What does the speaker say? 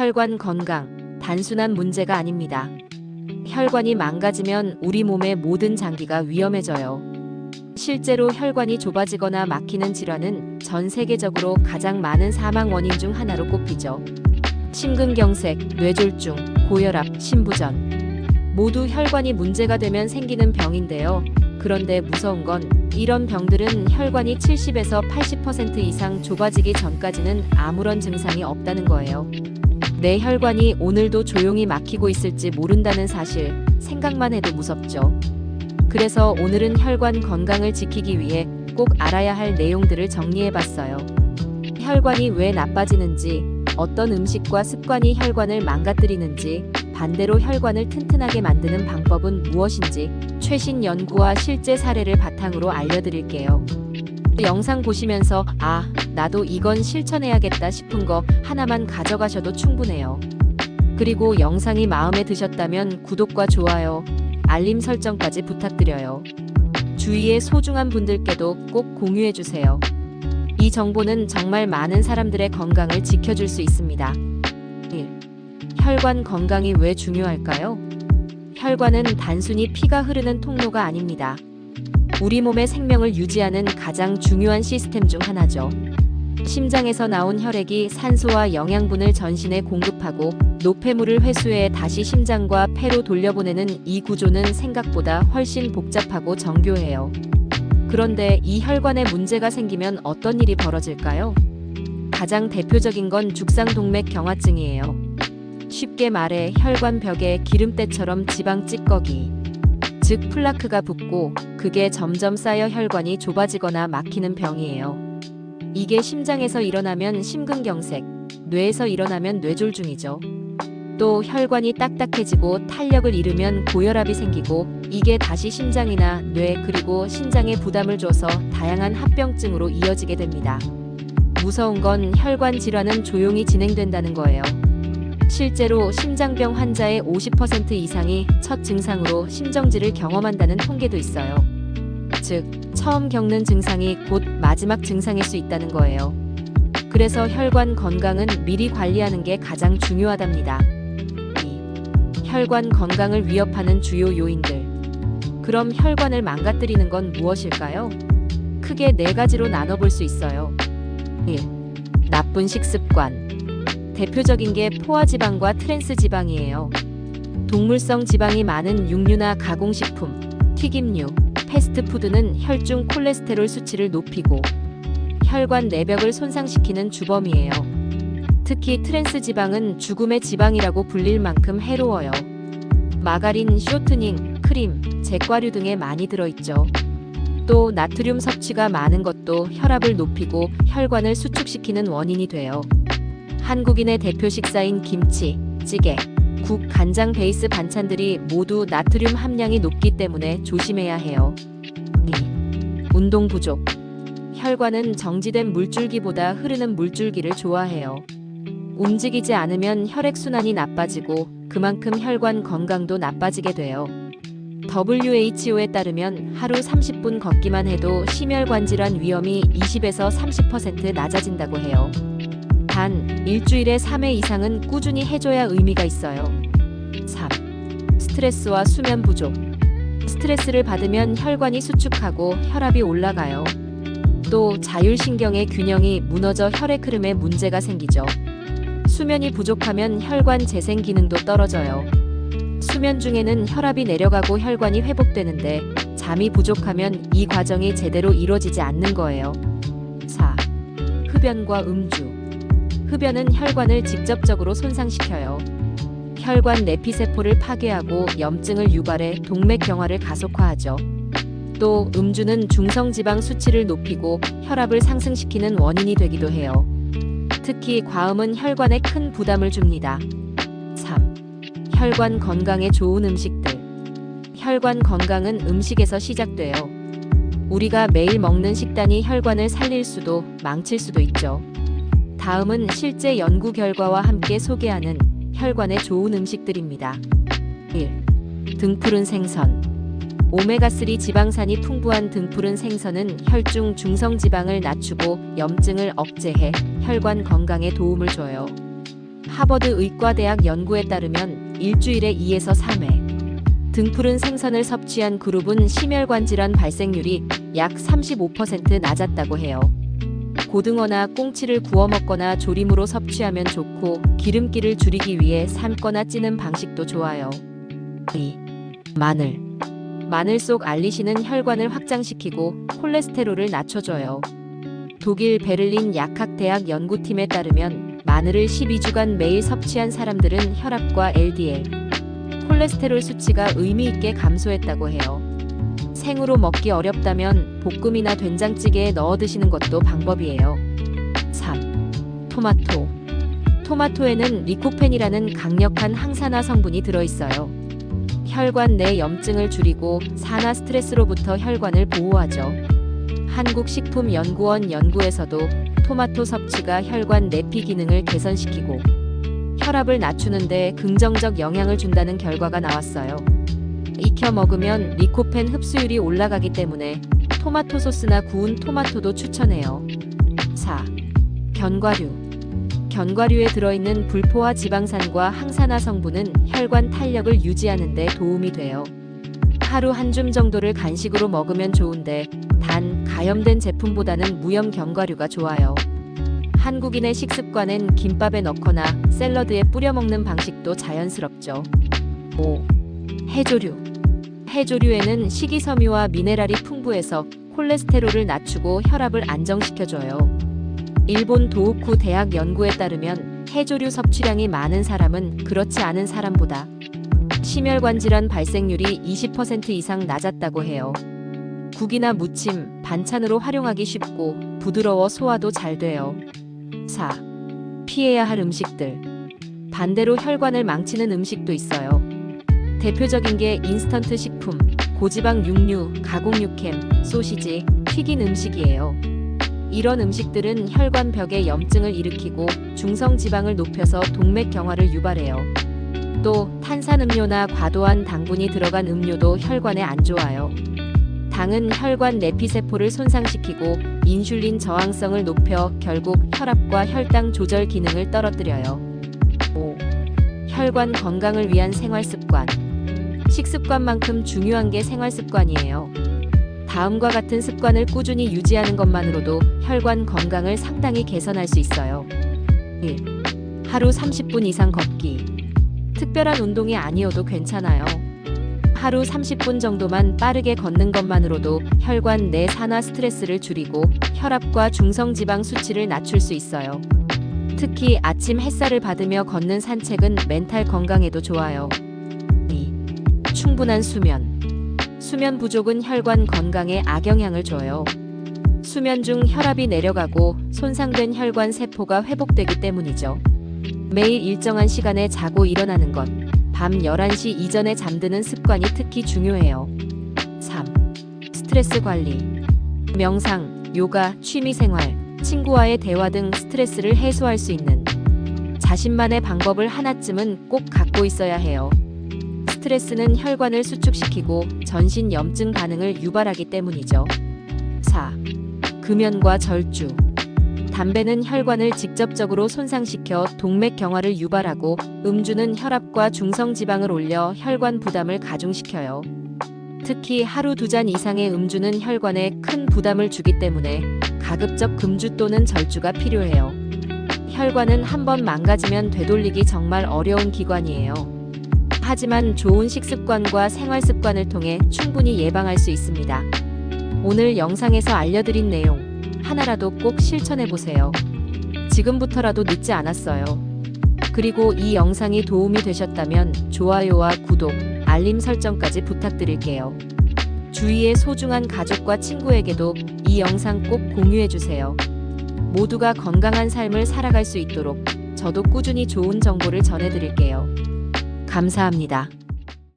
혈관 건강, 단순한 문제가 아닙니다. 혈관이 망가지면 우리 몸의 모든 장기가 위험해져요. 실제로 혈관이 좁아지거나 막히는 질환은 전 세계적으로 가장 많은 사망 원인 중 하나로 꼽히죠. 심근경색, 뇌졸중, 고혈압, 신부전. 모두 혈관이 문제가 되면 생기는 병인데요. 그런데 무서운 건 이런 병들은 혈관이 70에서 80% 이상 좁아지기 전까지는 아무런 증상이 없다는 거예요. 내 혈관이 오늘도 조용히 막히고 있을지 모른다는 사실, 생각만 해도 무섭죠. 그래서 오늘은 혈관 건강을 지키기 위해 꼭 알아야 할 내용들을 정리해봤어요. 혈관이 왜 나빠지는지, 어떤 음식과 습관이 혈관을 망가뜨리는지, 반대로 혈관을 튼튼하게 만드는 방법은 무엇인지 최신 연구와 실제 사례를 바탕으로 알려드릴게요. 영상 보시면서 나도 이건 실천해야겠다 싶은 거 하나만 가져가셔도 충분해요. 그리고 영상이 마음에 드셨다면 구독과 좋아요, 알림 설정까지 부탁드려요. 주위의 소중한 분들께도 꼭 공유해주세요. 이 정보는 정말 많은 사람들의 건강을 지켜줄 수 있습니다. 1. 혈관 건강이 왜 중요할까요? 혈관은 단순히 피가 흐르는 통로가 아닙니다. 우리 몸의 생명을 유지하는 가장 중요한 시스템 중 하나죠. 심장에서 나온 혈액이 산소와 영양분을 전신에 공급하고 노폐물을 회수해 다시 심장과 폐로 돌려보내는 이 구조는 생각보다 훨씬 복잡하고 정교해요. 그런데 이 혈관에 문제가 생기면 어떤 일이 벌어질까요? 가장 대표적인 건 죽상동맥경화증이에요. 쉽게 말해 혈관 벽에 기름때처럼 지방 찌꺼기, 즉 플라크가 붙고 그게 점점 쌓여 혈관이 좁아지거나 막히는 병이에요. 이게 심장에서 일어나면 심근경색, 뇌에서 일어나면 뇌졸중이죠. 또 혈관이 딱딱해지고 탄력을 잃으면 고혈압이 생기고 이게 다시 심장이나 뇌 그리고 신장에 부담을 줘서 다양한 합병증으로 이어지게 됩니다. 무서운 건 혈관 질환은 조용히 진행된다는 거예요. 실제로 심장병 환자의 50% 이상이 첫 증상으로 심정지를 경험한다는 통계도 있어요. 즉, 처음 겪는 증상이 곧 마지막 증상일 수 있다는 거예요. 그래서 혈관 건강은 미리 관리하는 게 가장 중요하답니다. 2. 혈관 건강을 위협하는 주요 요인들. 그럼 혈관을 망가뜨리는 건 무엇일까요? 크게 4가지로 나눠볼 수 있어요. 1. 나쁜 식습관. 대표적인 게 포화지방과 트랜스지방이에요. 동물성 지방이 많은 육류나 가공식품, 튀김류, 패스트푸드는 혈중 콜레스테롤 수치를 높이고 혈관 내벽을 손상시키는 주범이에요. 특히 트랜스지방은 죽음의 지방이라고 불릴 만큼 해로워요. 마가린, 쇼트닝, 크림, 제과류 등에 많이 들어있죠. 또 나트륨 섭취가 많은 것도 혈압을 높이고 혈관을 수축시키는 원인이 돼요. 한국인의 대표 식사인 김치, 찌개, 국, 간장 베이스 반찬들이 모두 나트륨 함량이 높기 때문에 조심해야 해요. 2. 운동 부족. 혈관은 정지된 물줄기보다 흐르는 물줄기를 좋아해요. 움직이지 않으면 혈액순환이 나빠지고 그만큼 혈관 건강도 나빠지게 돼요. WHO에 따르면 하루 30분 걷기만 해도 심혈관 질환 위험이 20에서 30% 낮아진다고 해요. 단, 일주일에 3회 이상은 꾸준히 해줘야 의미가 있어요. 3. 스트레스와 수면 부족. 스트레스를 받으면 혈관이 수축하고 혈압이 올라가요. 또 자율신경의 균형이 무너져 혈액 흐름에 문제가 생기죠. 수면이 부족하면 혈관 재생 기능도 떨어져요. 수면 중에는 혈압이 내려가고 혈관이 회복되는데 잠이 부족하면 이 과정이 제대로 이루어지지 않는 거예요. 4. 흡연과 음주. 흡연은 혈관을 직접적으로 손상시켜요. 혈관 내피세포를 파괴하고 염증을 유발해 동맥경화를 가속화하죠. 또 음주는 중성지방 수치를 높이고 혈압을 상승시키는 원인이 되기도 해요. 특히 과음은 혈관에 큰 부담을 줍니다. 3. 혈관 건강에 좋은 음식들. 혈관 건강은 음식에서 시작돼요. 우리가 매일 먹는 식단이 혈관을 살릴 수도 망칠 수도 있죠. 다음은 실제 연구 결과와 함께 소개하는 혈관에 좋은 음식들입니다. 1. 등푸른 생선. 오메가3 지방산이 풍부한 등푸른 생선은 혈중 중성지방을 낮추고 염증을 억제해 혈관 건강에 도움을 줘요. 하버드 의과대학 연구에 따르면 일주일에 2에서 3회 등푸른 생선을 섭취한 그룹은 심혈관 질환 발생률이 약 35% 낮았다고 해요. 고등어나 꽁치를 구워 먹거나 조림으로 섭취하면 좋고, 기름기를 줄이기 위해 삶거나 찌는 방식도 좋아요. 2. 마늘 속 알리신은 혈관을 확장시키고 콜레스테롤을 낮춰줘요. 독일 베를린 약학대학 연구팀에 따르면 마늘을 12주간 매일 섭취한 사람들은 혈압과 LDL, 콜레스테롤 수치가 의미 있게 감소했다고 해요. 생으로 먹기 어렵다면 볶음이나 된장찌개에 넣어 드시는 것도 방법이에요. 3. 토마토에는 리코펜이라는 강력한 항산화 성분이 들어있어요. 혈관 내 염증을 줄이고 산화 스트레스로부터 혈관을 보호하죠. 한국식품연구원 연구에서도 토마토 섭취가 혈관 내피 기능을 개선시키고 혈압을 낮추는데 긍정적 영향을 준다는 결과가 나왔어요. 익혀 먹으면 리코펜 흡수율이 올라가기 때문에 토마토 소스나 구운 토마토도 추천해요. 4. 견과류에 들어있는 불포화 지방산과 항산화 성분은 혈관 탄력을 유지하는 데 도움이 돼요. 하루 한 줌 정도를 간식으로 먹으면 좋은데 단, 가염된 제품보다는 무염 견과류가 좋아요. 한국인의 식습관엔 김밥에 넣거나 샐러드에 뿌려 먹는 방식도 자연스럽죠. 5. 해조류에는 식이섬유와 미네랄이 풍부해서 콜레스테롤을 낮추고 혈압을 안정시켜줘요. 일본 도호쿠 대학 연구에 따르면 해조류 섭취량이 많은 사람은 그렇지 않은 사람보다 심혈관 질환 발생률이 20% 이상 낮았다고 해요. 국이나 무침, 반찬으로 활용하기 쉽고 부드러워 소화도 잘 돼요. 4. 피해야 할 음식들. 반대로 혈관을 망치는 음식도 있어요. 대표적인 게 인스턴트 식품, 고지방 육류, 가공 육햄, 소시지, 튀긴 음식이에요. 이런 음식들은 혈관벽에 염증을 일으키고 중성 지방을 높여서 동맥경화를 유발해요. 또 탄산음료나 과도한 당분이 들어간 음료도 혈관에 안 좋아요. 당은 혈관 내피세포를 손상시키고 인슐린 저항성을 높여 결국 혈압과 혈당 조절 기능을 떨어뜨려요. 5. 혈관 건강을 위한 생활습관. 식습관만큼 중요한 게 생활습관이에요. 다음과 같은 습관을 꾸준히 유지하는 것만으로도 혈관 건강을 상당히 개선할 수 있어요. 1. 하루 30분 이상 걷기. 특별한 운동이 아니어도 괜찮아요. 하루 30분 정도만 빠르게 걷는 것만으로도 혈관 내 산화 스트레스를 줄이고 혈압과 중성지방 수치를 낮출 수 있어요. 특히 아침 햇살을 받으며 걷는 산책은 멘탈 건강에도 좋아요. 2. 충분한 수면. 수면 부족은 혈관 건강에 악영향을 줘요. 수면 중 혈압이 내려가고 손상된 혈관 세포가 회복되기 때문이죠. 매일 일정한 시간에 자고 일어나는 것, 밤 11시 이전에 잠드는 습관이 특히 중요해요. 3. 스트레스 관리. 명상, 요가, 취미생활, 친구와의 대화 등 스트레스를 해소할 수 있는 자신만의 방법을 하나쯤은 꼭 갖고 있어야 해요. 스트레스는 혈관을 수축시키고 전신 염증 반응을 유발하기 때문이죠. 4. 금연과 절주. 담배는 혈관을 직접적으로 손상시켜 동맥경화를 유발하고 음주는 혈압과 중성지방을 올려 혈관 부담을 가중시켜요. 특히 하루 2잔 이상의 음주는 혈관에 큰 부담을 주기 때문에 가급적 금주 또는 절주가 필요해요. 혈관은 한번 망가지면 되돌리기 정말 어려운 기관이에요. 하지만 좋은 식습관과 생활습관을 통해 충분히 예방할 수 있습니다. 오늘 영상에서 알려드린 내용 하나라도 꼭 실천해보세요. 지금부터라도 늦지 않았어요. 그리고 이 영상이 도움이 되셨다면 좋아요와 구독, 알림 설정까지 부탁드릴게요. 주위의 소중한 가족과 친구에게도 이 영상 꼭 공유해주세요. 모두가 건강한 삶을 살아갈 수 있도록 저도 꾸준히 좋은 정보를 전해드릴게요. 감사합니다.